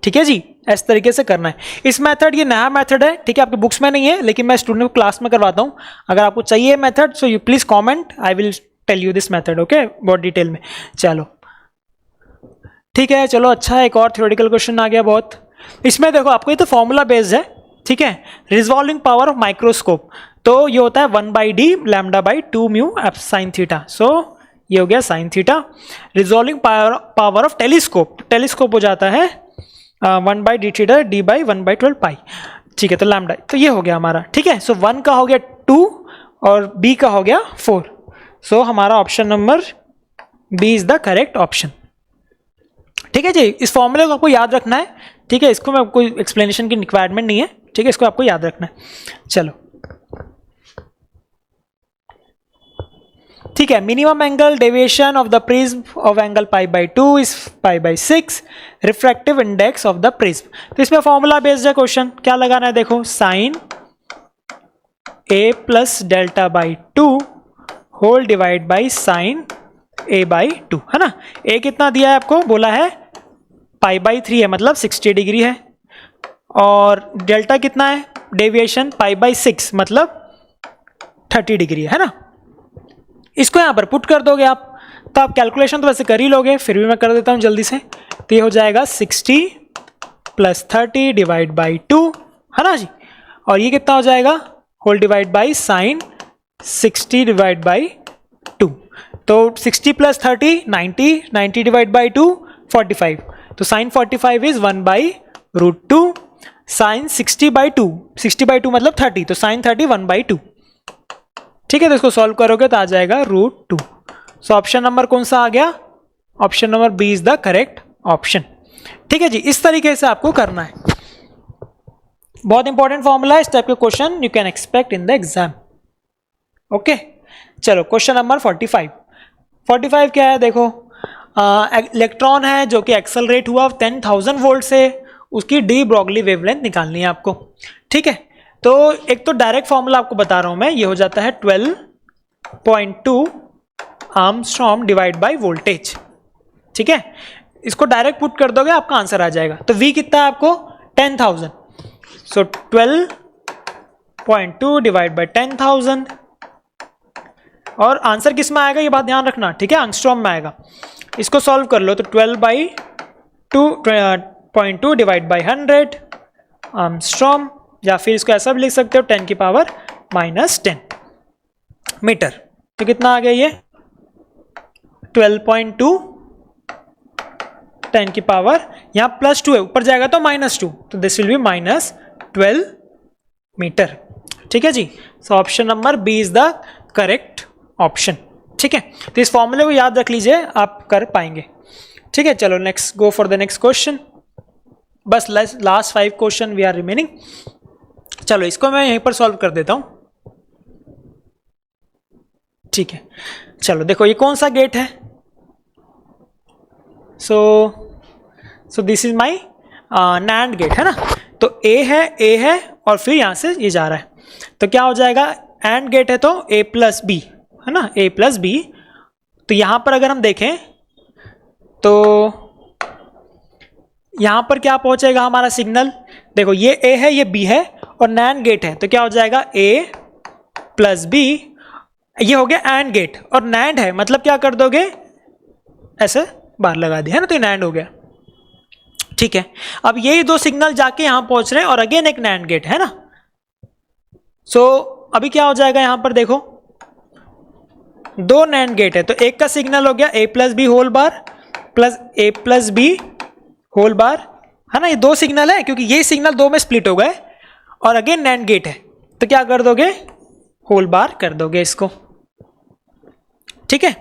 ठीक है जी, इस तरीके से करना है। इस मेथड, ये नया मेथड है, ठीक है, आपके बुक्स में नहीं है, लेकिन मैं स्टूडेंट को क्लास में करवाता हूँ। अगर आपको चाहिए method so you please comment, I will tell you this method, okay, बहुत डिटेल में। चलो ठीक है, चलो अच्छा है, एक और थ्योरेटिकल क्वेश्चन आ गया बहुत। इसमें देखो आपको ये तो फॉर्मूला बेस्ड है, ठीक है, रिजॉल्विंग पावर ऑफ माइक्रोस्कोप, तो ये होता है 1/d lambda by 2 mu F sine theta. So ये हो गया sine theta. Resolving power of telescope, telescope हो जाता है 1/d थीटा d बाई 1/12 पाई, ठीक है, तो लैम्डा, तो ये हो गया हमारा। ठीक है, सो 1 का हो गया 2 और b का हो गया 4। सो हमारा option number B is the correct option. ठीक है जी, इस फॉर्मूले को आपको याद रखना है, ठीक है, इसको मैं कोई एक्सप्लेनेशन की रिक्वायरमेंट नहीं है, ठीक है, इसको आपको याद रखना है। चलो ठीक है, minimum angle deviation of the prism of angle pi by 2 is pi by 6, refractive index of the prism. तो इसमें फॉर्मूला बेस्ड है क्वेश्चन, क्या लगाना है देखो, sine A plus delta by 2 whole divide by sine A by 2, है ना। ए कितना दिया है आपको, बोला है पाई बाई 3 है, मतलब 60 डिग्री है, और डेल्टा कितना है, डेविएशन पाई बाई 6 मतलब 30 डिग्री है ना। इसको यहाँ पर पुट कर दोगे आप, तो आप कैलकुलेशन तो वैसे कर ही लोगे, फिर भी मैं कर देता हूँ जल्दी से। तो ये हो जाएगा 60 प्लस 30 डिवाइड बाई 2, है ना जी, और ये कितना हो जाएगा, whole divide by sine 60 divide by 2, तो 60 प्लस 30 90, 90 डिवाइड बाई 2 45, तो sine 45 is 1/√2, sine 60 by 2, 60 by 2 मतलब 30, तो साइन 30 1/2। ठीक है, तो इसको सॉल्व करोगे तो आ जाएगा √2। सो ऑप्शन नंबर कौन सा आ गया, option number B is the correct option. ठीक है जी, इस तरीके से आपको करना है, बहुत इंपॉर्टेंट फॉर्मूला है, इस टाइप के question you can expect in the exam. Okay, चलो क्वेश्चन नंबर 45 क्या है देखो, इलेक्ट्रॉन है जो कि एक्सेलरेट हुआ 10,000 वोल्ट से, उसकी डी ब्रॉगली वेवलेंथ निकालनी है आपको। ठीक है, तो एक तो डायरेक्ट फॉर्मूला आपको बता रहा हूं मैं, ये हो जाता है 12.2 आर्मस्ट्रॉन्ग डिवाइड बाय वोल्टेज। ठीक है, इसको डायरेक्ट पुट कर दोगे आपका आंसर आ जाएगा। तो V कितना है आपको 10,000, सो 12.2 डिवाइड बाय 10,000, और आंसर किस में आएगा ये बात ध्यान रखना, ठीक है, एंगस्ट्रॉम में आएगा। इसको सॉल्व कर लो, तो 12/2.2 डिवाइड बाय 100 एंगस्ट्रॉम, या फिर इसको ऐसा भी लिख सकते हो 10 की पावर -10 मीटर। तो कितना आ गया ये 12.2, 10 की पावर, यहाँ +2 है, ऊपर जाएगा तो -2, तो दिस विल बी -12 मीटर। ठीक है जी, so option number B is the correct option. ठीक है, तो इस फॉर्मूले को याद रख लीजिए, आप कर पाएंगे। ठीक है, चलो next, go for the next question. बस last 5 question we are remaining. चलो इसको मैं यहीं पर सॉल्व कर देता हूं। ठीक है, चलो देखो ये कौन सा गेट है, so this is my NAND gate, है ना। तो ए है और फिर यहां से ये जा रहा है, तो क्या हो जाएगा, एंड गेट है तो a प्लस बी, है ना, a प्लस बी। तो यहां पर अगर हम देखें तो यहां पर क्या पहुंचेगा हमारा सिग्नल, देखो ये a है ये b है और नैंड गेट है, तो क्या हो जाएगा a प्लस बी, ये हो गया एंड गेट, और नैंड है मतलब क्या कर दोगे, ऐसे बार लगा दिया, है ना, तो ये नैंड हो गया। ठीक है, अब यही दो सिग्नल जाके यहां पहुंच रहे हैं और अगेन एक नैंड गेट है ना। सो अभी क्या हो जाएगा, यहां पर देखो दो नैंड गेट है, तो एक का सिग्नल हो गया a plus B whole bar plus a plus B whole bar, है ना, ये दो सिग्नल है क्योंकि ये सिग्नल दो में स्प्लिट हो गए, और अगेन नैंड गेट है, तो क्या कर दोगे, होल बार कर दोगे इसको। ठीक है,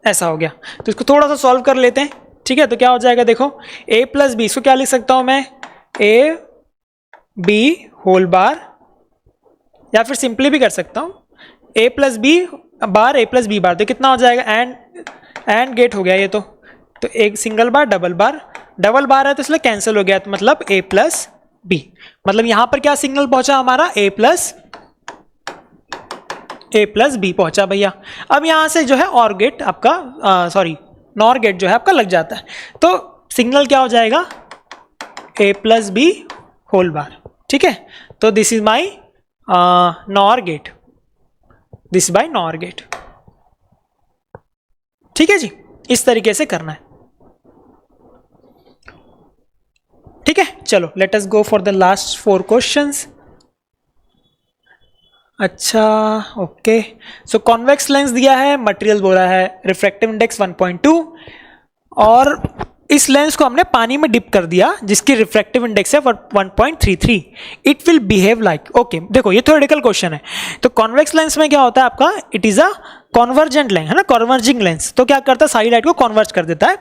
ऐसा हो गया। तो इसको थोड़ा सा सॉल्व कर लेते हैं। ठीक है, तो क्या हो जाएगा देखो, a प्लस बी, इसको क्या लिख सकता हूं मैं, a b होल बार या फिर सिंपली भी कर सकता हूँ, a plus B bar a plus B bar, तो कितना हो जाएगा, एंड गेट हो गया ये। तो एक सिंगल बार डबल बार है तो इसलिए कैंसिल हो गया, तो मतलब a प्लस बी, मतलब यहां पर क्या सिग्नल पहुंचा हमारा, a प्लस बी पहुंचा भैया। अब यहां से जो है और गेट आपका नॉर गेट जो है आपका लग जाता है, तो सिग्नल क्या हो जाएगा, a plus B whole bar. ठीक है, तो this is my NOR gate, this by NOR gate. ठीक है जी, इस तरीके से करना है। ठीक है, चलो let us go for the last 4 questions. अच्छा ओके, सो कॉन्वेक्स लेंस दिया है, मटेरियल बोला है रिफ्रैक्टिव इंडेक्स 1.2, और इस लेंस को हमने पानी में डिप कर दिया जिसकी रिफ्रैक्टिव इंडेक्स है 1.33, it will behave like. Okay देखो ये थ्योरेटिकल क्वेश्चन है, तो कॉन्वेक्स लेंस में क्या होता है आपका, it is a convergent lens है ना, कॉन्वर्जिंग लेंस। तो क्या करता है, सारी लाइट को कॉन्वर्ज कर देता है।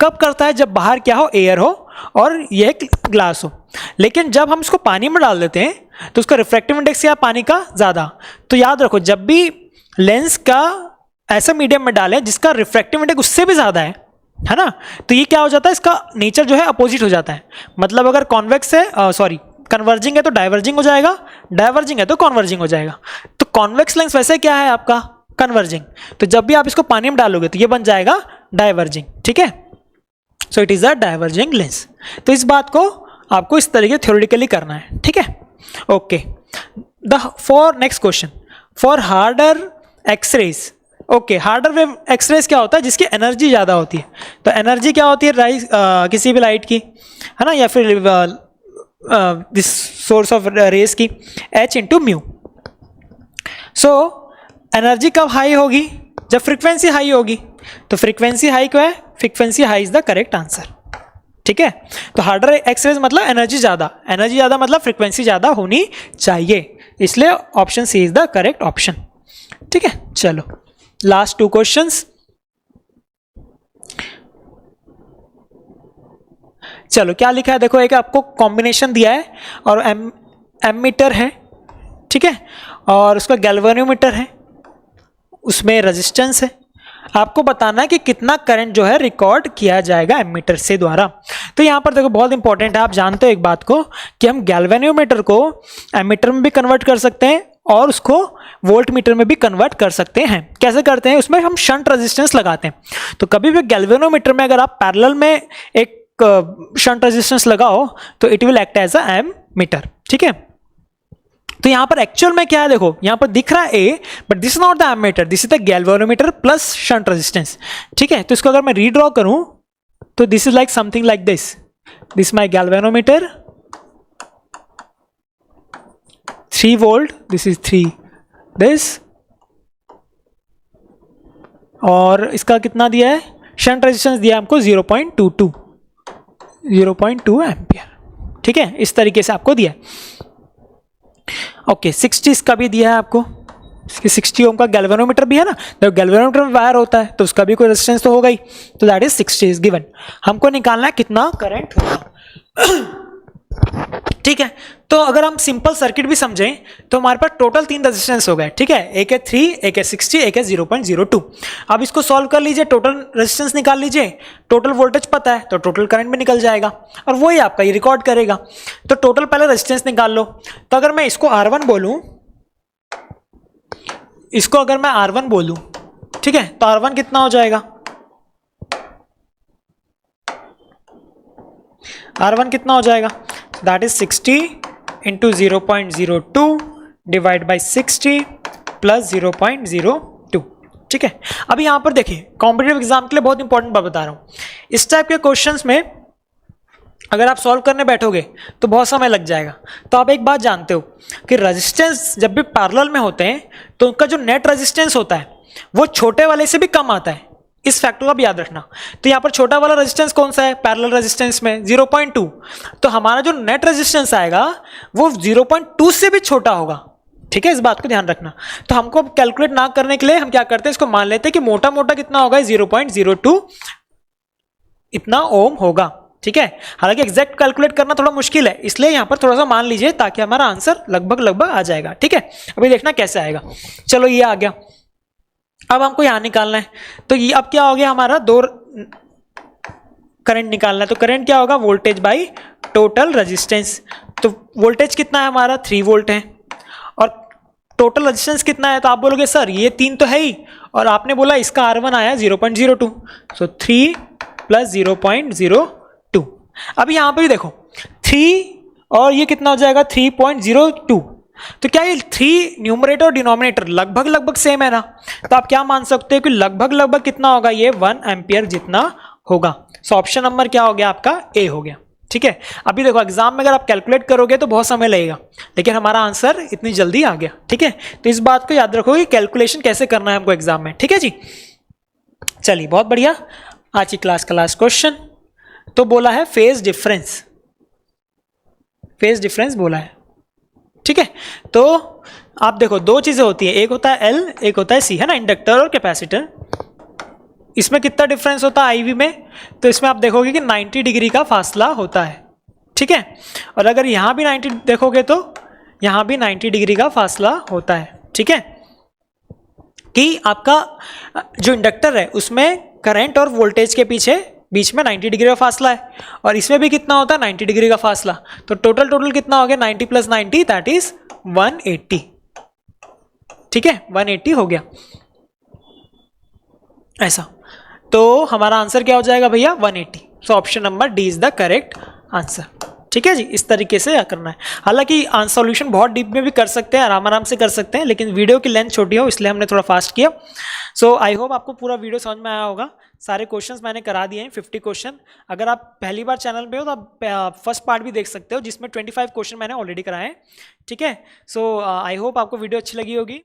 कब करता है, जब बाहर क्या हो, एयर हो और यह ग्लास हो। लेकिन जब हम इसको पानी में डाल देते हैं तो उसका रिफ्रैक्टिव इंडेक्स क्या, पानी का ज़्यादा। तो याद रखो, जब भी लेंस का ऐसा मीडियम में डालें जिसका रिफ्रैक्टिव इंडेक्स उससे भी ज़्यादा है ना, तो ये क्या हो जाता है, इसका नेचर जो है अपोजिट हो जाता है। मतलब अगर कॉन्वेक्स है कन्वर्जिंग है तो डाइवर्जिंग हो जाएगा, डाइवर्जिंग है तो कॉन्वर्जिंग हो जाएगा। तो कॉन्वेक्स लेंस वैसे क्या है आपका, कन्वर्जिंग। तो जब भी आप इसको पानी में डालोगे तो ये बन जाएगा डाइवर्जिंग। ठीक है, so it is a diverging lens. तो इस बात को आपको इस तरीके थ्योरेटिकली करना है। ठीक है, okay. For next question, for harder exercise. Okay, harder wave exercise क्या होता है, जिसकी एनर्जी ज़्यादा होती है। तो एनर्जी क्या होती है किसी भी लाइट की, है ना, या फिर दिस सोर्स ऑफ रेस की, h into mu. So energy कब हाई होगी, जब फ्रीक्वेंसी हाई होगी। तो फ्रीक्वेंसी हाई क्या है, frequency high is the correct answer. ठीक है, तो हार्डर एक्सरेज मतलब एनर्जी ज़्यादा मतलब फ्रीक्वेंसी ज़्यादा होनी चाहिए, इसलिए option C is the correct option. ठीक है, चलो लास्ट 2 क्वेश्चंस। चलो क्या लिखा है देखो, एक आपको कॉम्बिनेशन दिया है और एमीटर है, ठीक है, और उसका गैल्वेनोमीटर है, उसमें रेजिस्टेंस है। आपको बताना है कि कितना करंट जो है रिकॉर्ड किया जाएगा एमीटर से द्वारा। तो यहाँ पर देखो बहुत इंपॉर्टेंट है, आप जानते हो एक बात को कि हम गैल्वेनोमीटर को एमीटर में भी कन्वर्ट कर सकते हैं और उसको वोल्ट मीटर में भी कन्वर्ट कर सकते हैं। कैसे करते हैं, उसमें हम शंट रेजिस्टेंस लगाते हैं। तो कभी भी गैल्वेनोमीटर में अगर आप पैरेलल में एक शंट रेजिस्टेंस लगाओ तो it will act as a ammeter. ठीक है, तो यहां पर एक्चुअल में क्या है, देखो यहां पर दिख रहा है A, but this is not the ammeter, this is the galvanometer plus shunt resistance. ठीक है, तो इसको अगर मैं रीड्रॉ करूं तो this is like something like this my galvanometer 3 volt, this is 3 this, और इसका कितना दिया है, शंट रेजिस्टेंस दिया है हमको 0.22 एम्पियर। ठीक है, इस तरीके से आपको दिया है। ओके, 60 इसका भी दिया है आपको, 60 ओम का गैल्वेनोमीटर भी है ना, जब गैल्वेनोमीटर में वायर होता है तो उसका भी कोई रेजिस्टेंस तो होगा ही, तो दैट इज 60 इज गिवन। हमको निकालना है कितना करंट होगा। ठीक है, तो अगर हम सिंपल सर्किट भी समझें तो हमारे पास टोटल 3 रेजिस्टेंस हो गए। ठीक है, एक है 3, एक है 60, एक है 0.02। अब इसको सॉल्व कर लीजिए, टोटल रेजिस्टेंस निकाल लीजिए, टोटल वोल्टेज पता है तो टोटल करंट भी निकल जाएगा और वही आपका ये रिकॉर्ड करेगा। तो टोटल पहले रेजिस्टेंस निकाल लो। तो अगर मैं इसको R1 बोलूं, इसको अगर मैं R1 बोलूं, ठीक है, तो R1 कितना हो जाएगा, R1 कितना हो जाएगा, that is 60 into 0.02 divide by 60 plus 0.02। ठीक है, अब यहां पर देखिए कॉम्पिटिटिव एग्जाम के लिए बहुत इंपॉर्टेंट बात बता रहा हूं। इस टाइप के क्वेश्चंस में अगर आप सॉल्व करने बैठोगे तो बहुत समय लग जाएगा। तो आप एक बात जानते हो कि रेजिस्टेंस जब भी पैरेलल में होते हैं तो उनका जो नेट रेजिस्टेंस होता है वो छोटे वाले से भी कम आता है, इस फैक्टर को आप याद रखना। तो यहाँ पर छोटा वाला रेजिस्टेंस कौन सा है, पैरेलल रेजिस्टेंस में 0.2, तो हमारा जो नेट रेजिस्टेंस आएगा वो 0.2 से भी छोटा होगा। ठीक है, इस बात को ध्यान रखना। तो हमको कैलकुलेट ना करने के लिए हम क्या करते हैं, इसको मान लेते हैं कि मोटा मोटा कितना होगा, 0.02 इतना ओम होगा। ठीक है। हालांकि एग्जैक्ट कैलकुलेट करना थोड़ा मुश्किल है, इसलिए यहाँ पर थोड़ा सा मान लीजिए ताकि हमारा आंसर लगभग आ जाएगा। ठीक है, अभी देखना कैसे आएगा। चलो ये आ गया, अब हमको यहाँ निकालना है। तो ये अब क्या हो गया हमारा, दो करंट निकालना है। तो करंट क्या होगा, वोल्टेज बाई टोटल रेजिस्टेंस। तो वोल्टेज कितना है हमारा, 3 वोल्ट है, और टोटल रेजिस्टेंस कितना है। तो आप बोलोगे सर ये 3 तो है ही, और आपने बोला इसका R1 आया 0.02, सो 3 + 0.02। अब यहाँ पे भी देखो 3 और ये कितना हो जाएगा 3.02। तो क्या ये 3 न्यूमरेटर और डिनोमिनेटर लगभग सेम है ना। तो आप क्या मान सकते हो कि लगभग कितना होगा, ये 1 एम्पियर जितना होगा। सो ऑप्शन नंबर क्या हो गया आपका, ए हो गया। ठीक है, अभी देखो एग्जाम में अगर आप कैलकुलेट करोगे तो बहुत समय लगेगा, लेकिन हमारा आंसर इतनी जल्दी आ गया। ठीक है, तो इस बात को याद रखो कि कैलकुलेशन कैसे करना है हमको एग्जाम में। ठीक है जी, चलिए बहुत बढ़िया। आज की क्लास का लास्ट क्वेश्चन तो बोला है फेज डिफरेंस, फेज डिफरेंस बोला है। ठीक है, तो आप देखो दो चीजें होती है, एक होता है एल, एक होता है सी, है ना, इंडक्टर और कैपेसिटर। इसमें कितना डिफरेंस होता है आईवी में, तो इसमें आप देखोगे कि 90 डिग्री का फासला होता है। ठीक है, और अगर यहां भी 90 देखोगे तो यहां भी 90 डिग्री का फासला होता है। ठीक है, कि आपका जो इंडक्टर है उसमें करंट और वोल्टेज के बीच में 90 डिग्री का फासला है, और इसमें भी कितना होता है 90 डिग्री का फासला। तो टोटल कितना हो गया, 90 + 90 दैट इज 180। ठीक है, 180 हो गया ऐसा। तो हमारा आंसर क्या हो जाएगा भैया, 180। सो option number D is the correct answer. ठीक है जी, इस तरीके से करना है। हालांकि सॉल्यूशन बहुत डीप में भी कर सकते हैं, आराम से कर सकते हैं, लेकिन वीडियो की लेंथ छोटी हो इसलिए हमने थोड़ा फास्ट किया। सो आई होप आपको पूरा वीडियो समझ में आया होगा। सारे क्वेश्चंस मैंने करा दिए हैं, 50 क्वेश्चन। अगर आप पहली बार चैनल पे हो तो आप फर्स्ट पार्ट भी देख सकते हो जिसमें 25 क्वेश्चन मैंने ऑलरेडी कराए हैं। ठीक है, सो आई होप आपको वीडियो अच्छी लगी होगी।